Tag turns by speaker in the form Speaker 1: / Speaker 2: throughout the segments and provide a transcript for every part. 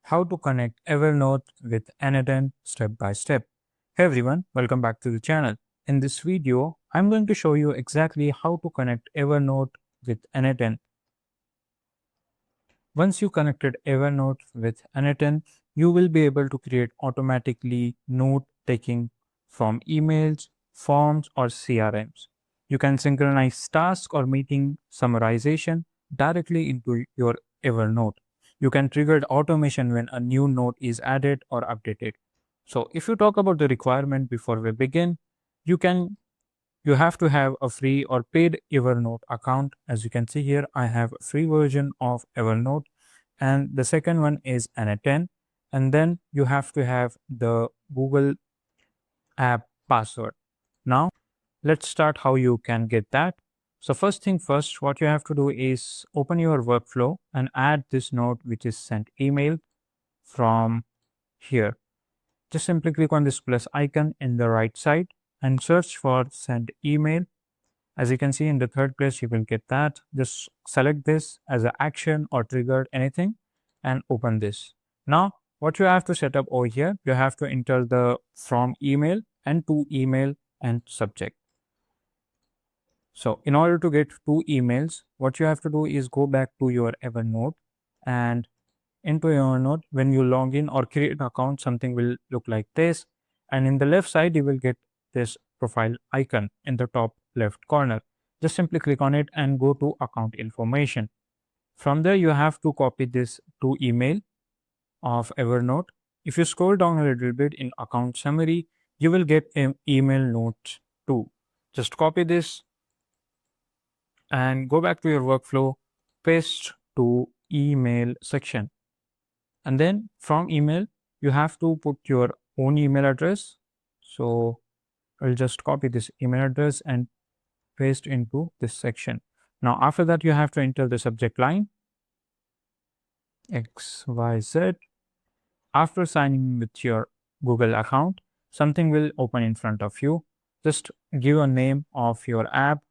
Speaker 1: how to connect Evernote with n8n step by step. Hey everyone, welcome back to the channel. In this video, I'm going to show you exactly how to connect Evernote with n8n. Once you connected Evernote with n8n, you will be able to create automatically note taking from emails, forms, or CRMs. You can synchronize task or meeting summarization directly into your Evernote. You can trigger automation when a new note is added or updated. So if you talk about the requirement before we begin, you can you have to have a free or paid Evernote account. As you can see here, I have a free version of Evernote, and the second one is n8n, and then you have to have the Google app password. Now let's start how you can get that. So first thing first, what you have to do is open your workflow and add this note which is sent email from here. Just simply click on this plus icon in the right side and search for send email. As you can see in the third place, you will get that. Just select this as an action or triggered anything and open this. Now, what you have to set up over here, you have to enter the from email and to email and subject. So in order to get two emails, what you have to do is go back to your Evernote, and into Evernote, when you log in or create an account, something will look like this. And in the left side, you will get this profile icon in the top left corner. Just simply click on it and go to account information. From there, you have to copy this to email of Evernote. If you scroll down a little bit in account summary, you will get an email note too. Just copy this and go back to your workflow, paste to email section. And then from email, you have to put your own email address. So I'll just copy this email address and paste into this section. Now, after that, you have to enter the subject line XYZ. After signing with your Google account, something will open in front of you. Just give a name of your app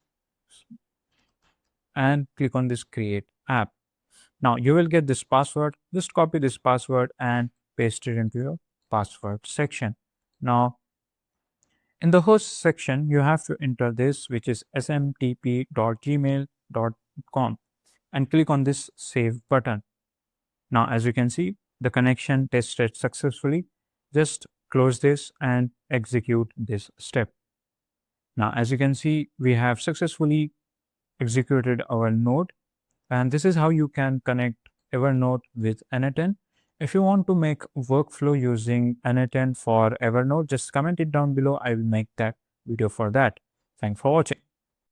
Speaker 1: and click on this create app. Now you will get this password. Just copy this password and paste it into your password section. Now in the host section, you have to enter this, which is smtp.gmail.com, and click on this save button. Now, as you can see, the connection tested successfully. Just close this and execute this step. Now, as you can see, we have successfully executed our node, and this is how you can connect Evernote with n8n. If you want to make workflow using n8n for Evernote, just comment it down below. I will make that video for that. Thanks for watching.